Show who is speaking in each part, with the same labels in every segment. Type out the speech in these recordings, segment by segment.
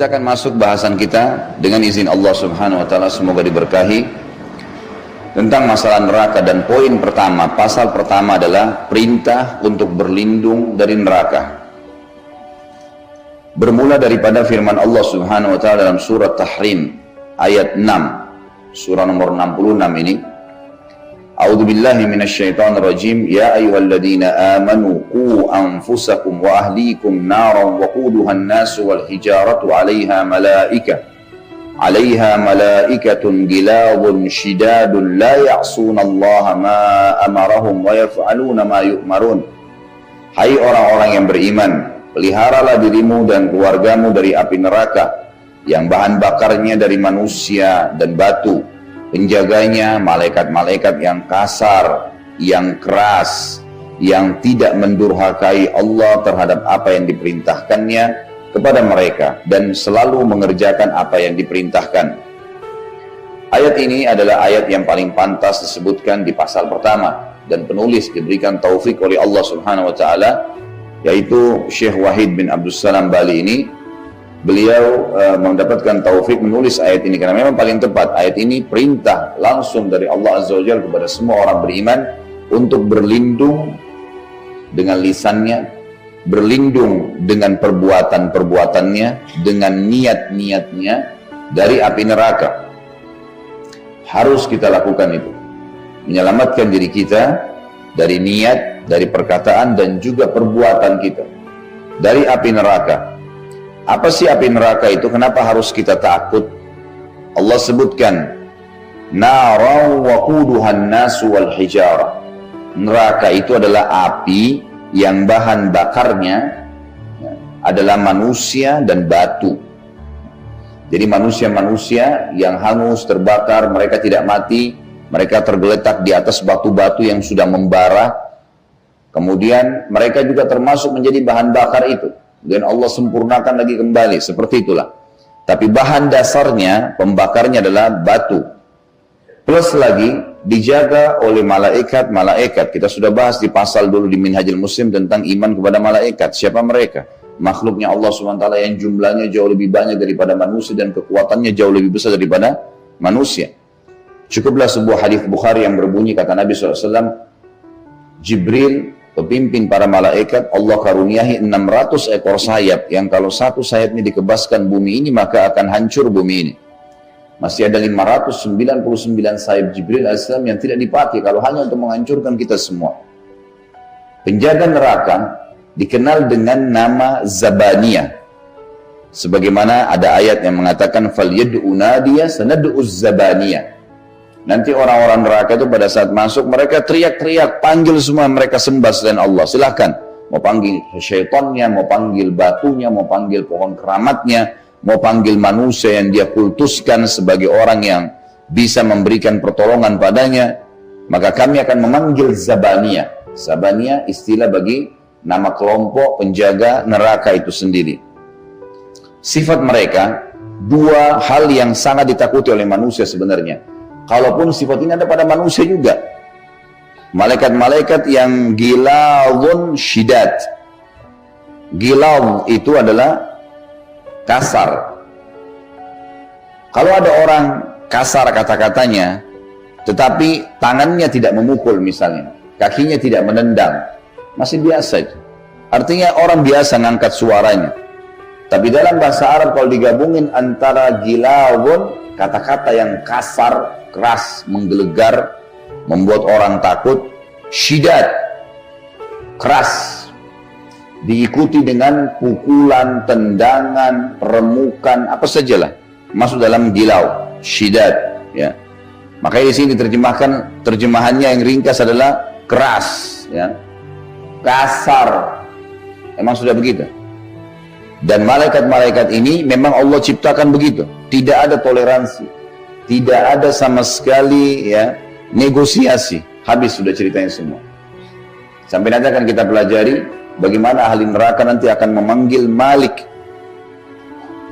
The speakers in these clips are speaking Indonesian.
Speaker 1: Kita akan masuk bahasan kita dengan izin Allah Subhanahu wa taala, semoga diberkahi, tentang masalah neraka. Dan poin pertama, pasal pertama adalah perintah untuk berlindung dari neraka. Bermula daripada firman Allah Subhanahu wa taala dalam surat Tahrim ayat 6, surah nomor 66 ini. A'udzu billahi minasyaitonir rajim. Ya ayyuhalladzina amanu qu anfusakum wa ahlikum naran waquduha an-nasu wal hijaratu 'alaiha malaikatun ghiladun shidadun la ya'sunallaha ma amarahum wa yaf'aluna ma yu'marun. Hai orang-orang yang beriman, peliharalah dirimu dan keluargamu dari api neraka yang bahan bakarnya dari manusia dan batu. Penjaganya malaikat-malaikat yang kasar, yang keras, yang tidak mendurhakai Allah terhadap apa yang diperintahkannya kepada mereka dan selalu mengerjakan apa yang diperintahkan. Ayat ini adalah ayat yang paling pantas disebutkan di pasal pertama, dan penulis diberikan taufik oleh Allah Subhanahu wa taala, yaitu Syekh Wahid bin Abdul Salam Bali ini. Beliau mendapatkan taufik menulis ayat ini karena memang paling tepat. Ayat ini perintah langsung dari Allah Azza wa Jalla kepada semua orang beriman untuk berlindung dengan lisannya, berlindung dengan perbuatan-perbuatannya, dengan niat-niatnya dari api neraka. Harus kita lakukan itu, menyelamatkan diri kita dari niat, dari perkataan dan juga perbuatan kita dari api neraka. Apa sih api neraka itu? Kenapa harus kita takut? Allah sebutkan narau waquduhan nasu wal hijarah. Neraka itu adalah api yang bahan bakarnya adalah manusia dan batu. Jadi manusia-manusia yang hangus, terbakar, mereka tidak mati, mereka tergeletak di atas batu-batu yang sudah membara. Kemudian mereka juga termasuk menjadi bahan bakar itu. Dan Allah sempurnakan lagi kembali, seperti itulah. Tapi bahan dasarnya, pembakarnya adalah batu. Plus lagi dijaga oleh malaikat-malaikat. Kita sudah bahas di pasal dulu di Minhajul Muslim tentang iman kepada malaikat. Siapa mereka? Makhluknya Allah SWT yang jumlahnya jauh lebih banyak daripada manusia dan kekuatannya jauh lebih besar daripada manusia. Cukuplah sebuah hadis Bukhari yang berbunyi, kata Nabi SAW, Jibril, pemimpin para malaikat, Allah karuniahi 600 ekor sayap yang kalau satu sayapnya dikebaskan bumi ini maka akan hancur bumi ini. Masih ada 599 sayap Jibril AS yang tidak dipakai kalau hanya untuk menghancurkan kita semua. Penjaga neraka dikenal dengan nama Zabaniyah. Sebagaimana ada ayat yang mengatakan falyad'u nadiya sanad'uz Zabaniyah. Nanti orang-orang neraka itu pada saat masuk mereka teriak-teriak, panggil semua mereka sembah selain Allah. Silahkan, mau panggil syaitannya, mau panggil batunya, mau panggil pohon keramatnya, mau panggil manusia yang dia kultuskan sebagai orang yang bisa memberikan pertolongan padanya. Maka kami akan memanggil Zabaniyah. Zabaniyah istilah bagi nama kelompok penjaga neraka itu sendiri. Sifat mereka, dua hal yang sangat ditakuti oleh manusia sebenarnya. Kalaupun sifat ini ada pada manusia juga. Malaikat-malaikat yang ghiladun shidad. Ghilad itu adalah kasar. Kalau ada orang kasar kata-katanya, tetapi tangannya tidak memukul misalnya, kakinya tidak menendang, masih biasa itu. Artinya orang biasa ngangkat suaranya. Tapi dalam bahasa Arab kalau digabungin antara ghiladun, kata-kata yang kasar, keras, menggelegar, membuat orang takut, syidad, keras, diikuti dengan pukulan, tendangan, remukan, apa sajalah masuk dalam gilau, syidad, ya. Makanya di sini diterjemahkan, terjemahannya yang ringkas adalah keras, ya, kasar. Emang sudah begitu. Dan malaikat-malaikat ini memang Allah ciptakan begitu, tidak ada toleransi. Tidak ada sama sekali ya negosiasi. Habis sudah ceritanya semua. Sampai nanti akan kita pelajari bagaimana ahli neraka nanti akan memanggil Malik,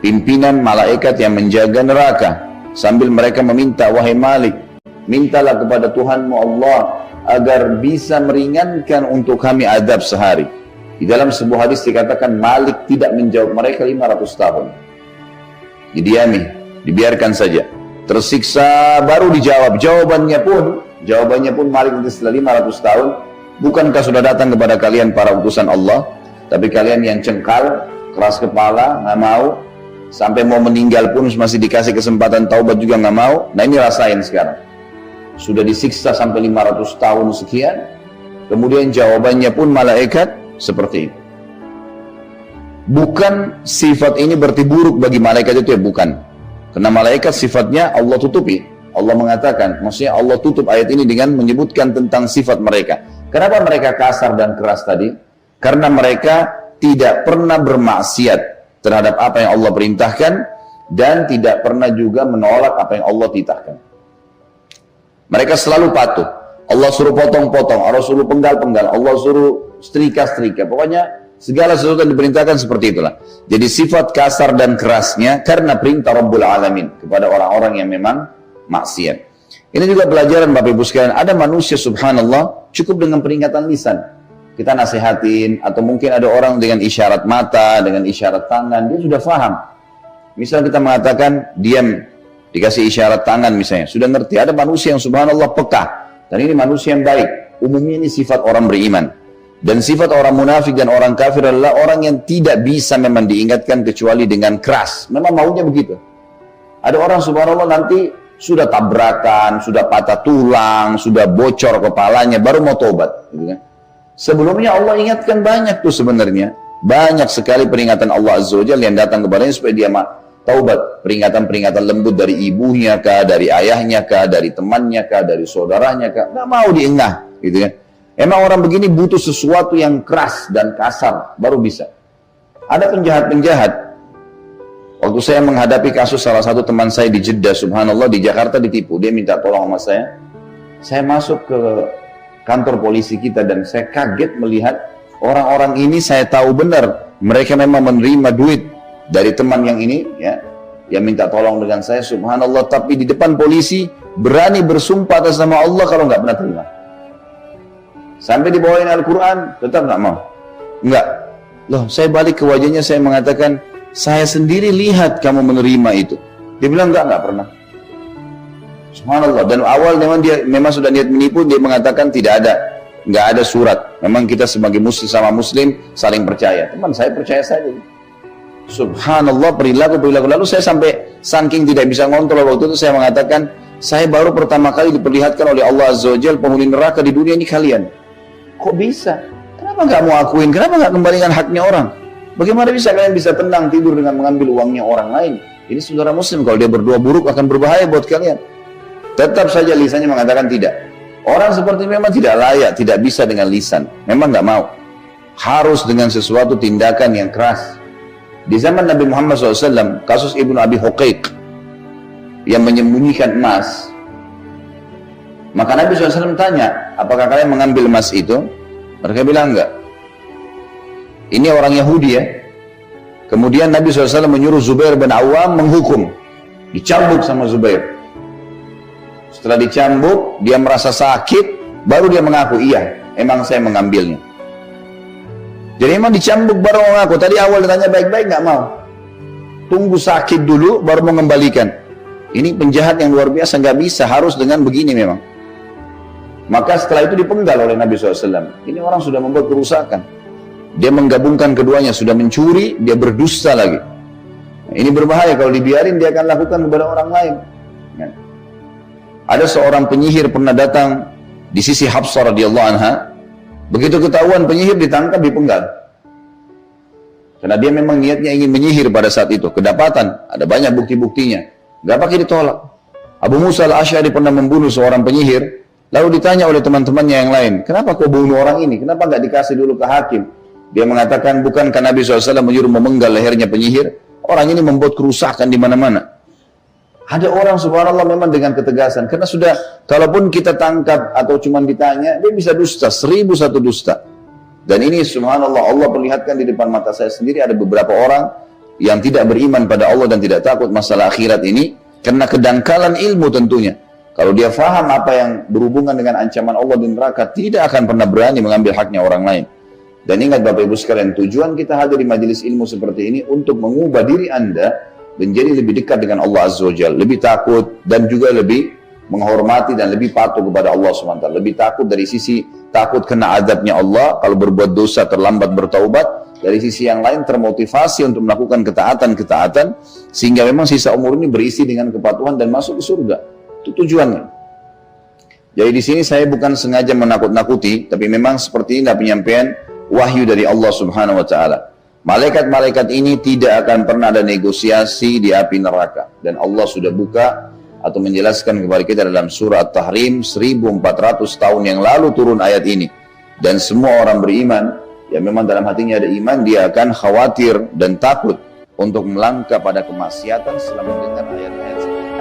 Speaker 1: pimpinan malaikat yang menjaga neraka, sambil mereka meminta, wahai Malik, mintalah kepada Tuhanmu Allah agar bisa meringankan untuk kami azab sehari. Di dalam sebuah hadis dikatakan Malik tidak menjawab mereka 500 tahun. didiami, dibiarkan saja. Tersiksa baru dijawab. Jawabannya pun Malik nanti setelah 500 tahun, bukankah sudah datang kepada kalian para utusan Allah, tapi kalian yang cengkal, keras kepala, nggak mau, sampai mau meninggal pun masih dikasih kesempatan taubat juga nggak mau. Nah ini rasain sekarang. Sudah disiksa sampai 500 tahun sekian, kemudian jawabannya pun malaikat seperti itu. Bukan sifat ini berarti buruk bagi malaikat itu ya, bukan. Karena malaikat sifatnya Allah tutupi. Allah mengatakan, maksudnya Allah tutup ayat ini dengan menyebutkan tentang sifat mereka. Kenapa mereka kasar dan keras tadi? Karena mereka tidak pernah bermaksiat terhadap apa yang Allah perintahkan dan tidak pernah juga menolak apa yang Allah titahkan. Mereka selalu patuh. Allah suruh potong-potong, Allah suruh penggal-penggal, Allah suruh setrika-setrika. Pokoknya segala sesuatu yang diperintahkan seperti itulah. Jadi sifat kasar dan kerasnya karena perintah Rabbul Alamin kepada orang-orang yang memang maksiat. Ini juga pelajaran Bapak Ibu sekalian. Ada manusia subhanallah cukup dengan peringatan lisan. Kita nasihatin, atau mungkin ada orang dengan isyarat mata, dengan isyarat tangan, dia sudah faham. Misal kita mengatakan diam, dikasih isyarat tangan misalnya, sudah ngerti. Ada manusia yang subhanallah peka, dan ini manusia yang baik. Umumnya ini sifat orang beriman. Dan sifat orang munafik dan orang kafir adalah orang yang tidak bisa memang diingatkan kecuali dengan keras. Memang maunya begitu. Ada orang subhanallah nanti sudah tabrakan, sudah patah tulang, sudah bocor kepalanya, baru mau tobat. Gitu kan? Sebelumnya Allah ingatkan banyak tuh sebenarnya. Banyak sekali peringatan Allah Azza wa Jalla yang datang kepadanya supaya dia taubat. Peringatan-peringatan lembut dari ibunya kah, dari ayahnya kah, dari temannya kah, dari saudaranya kah. Nggak mau diengah. Gitu kan? Emang orang begini butuh sesuatu yang keras dan kasar, baru bisa. Ada penjahat-penjahat. Waktu saya menghadapi kasus salah satu teman saya di Jeddah, subhanallah, di Jakarta ditipu. Dia minta tolong sama saya. Saya masuk ke kantor polisi kita dan saya kaget melihat orang-orang ini, saya tahu benar. Mereka memang menerima duit dari teman yang ini, ya, yang minta tolong dengan saya, subhanallah. Tapi di depan polisi berani bersumpah atas nama Allah kalau nggak pernah terima. Sampai dibawain Al-Quran, tetap nggak mau. Enggak. Loh, saya balik ke wajahnya, saya mengatakan, saya sendiri lihat kamu menerima itu. Dia bilang, enggak pernah. Subhanallah. Dan awal memang sudah niat menipu, dia mengatakan tidak ada surat. Memang kita sebagai muslim sama muslim saling percaya. Teman saya percaya saja. Subhanallah, perilaku. Lalu saya sampai saking tidak bisa ngontrol waktu itu, saya mengatakan, saya baru pertama kali diperlihatkan oleh Allah Azza wa Jalla penghuni neraka di dunia ini kalian. Kok bisa? Kenapa nggak mau akuin? Kenapa nggak kembalikan haknya orang? Bagaimana bisa kalian bisa tenang tidur dengan mengambil uangnya orang lain? Ini saudara muslim, kalau dia berdua buruk akan berbahaya buat kalian. Tetap saja lisannya mengatakan tidak. Orang seperti memang tidak layak, tidak bisa dengan lisan. Memang nggak mau. Harus dengan sesuatu tindakan yang keras. Di zaman Nabi Muhammad SAW, kasus Ibnu Abi Huqaiq yang menyembunyikan emas. Maka Nabi SAW tanya, apakah kalian mengambil emas itu? Mereka bilang enggak. Ini orang Yahudi ya. Kemudian Nabi SAW menyuruh Zubair bin Awam menghukum. Dicambuk sama Zubair. Setelah dicambuk, dia merasa sakit, baru dia mengaku, iya, emang saya mengambilnya. Jadi emang dicambuk baru mengaku. Tadi awal ditanya baik-baik, nggak mau. Tunggu sakit dulu, baru mengembalikan. Ini penjahat yang luar biasa, nggak bisa, harus dengan begini memang. Maka setelah itu dipenggal oleh Nabi SAW. Ini orang sudah membuat kerusakan. Dia menggabungkan keduanya, sudah mencuri, dia berdusta lagi. Nah, ini berbahaya, kalau dibiarin dia akan lakukan kepada orang lain. Ya. Ada seorang penyihir pernah datang di sisi Hafsah radhiyallahu anha. Begitu ketahuan penyihir, ditangkap, dipenggal. Karena dia memang niatnya ingin menyihir pada saat itu. Kedapatan, ada banyak bukti-buktinya. Gak pakai ditolak. Abu Musa al-Asy'ari pernah membunuh seorang penyihir. Lalu ditanya oleh teman-temannya yang lain, kenapa kau bunuh orang ini? Kenapa nggak dikasih dulu ke hakim? Dia mengatakan, bukankah Nabi SAW menyuruh memenggal lehernya penyihir? Orang ini membuat kerusakan di mana-mana. Ada orang subhanallah memang dengan ketegasan. Karena sudah, kalaupun kita tangkap atau cuma ditanya, dia bisa dusta, 1001 dusta. Dan ini subhanallah, Allah perlihatkan di depan mata saya sendiri, ada beberapa orang yang tidak beriman pada Allah dan tidak takut masalah akhirat ini, karena kedangkalan ilmu tentunya. Kalau dia faham apa yang berhubungan dengan ancaman Allah di neraka, tidak akan pernah berani mengambil haknya orang lain. Dan ingat Bapak Ibu sekalian, tujuan kita hadir di majelis ilmu seperti ini untuk mengubah diri Anda menjadi lebih dekat dengan Allah Azza wa Jalla, lebih takut dan juga lebih menghormati dan lebih patuh kepada Allah SWT. Lebih takut dari sisi takut kena azabnya Allah kalau berbuat dosa terlambat bertaubat. Dari sisi yang lain termotivasi untuk melakukan ketaatan-ketaatan sehingga memang sisa umur ini berisi dengan kepatuhan dan masuk ke surga. Itu tujuannya. Jadi di sini saya bukan sengaja menakut-nakuti, tapi memang seperti ini penyampaian wahyu dari Allah Subhanahu wa taala. Malaikat-malaikat ini tidak akan pernah ada negosiasi di api neraka, dan Allah sudah buka atau menjelaskan kepada kita dalam surah At-Tahrim 1400 tahun yang lalu turun ayat ini. Dan semua orang beriman yang memang dalam hatinya ada iman, dia akan khawatir dan takut untuk melangkah pada kemaksiatan setelah mendengar ayat-ayat seperti ini.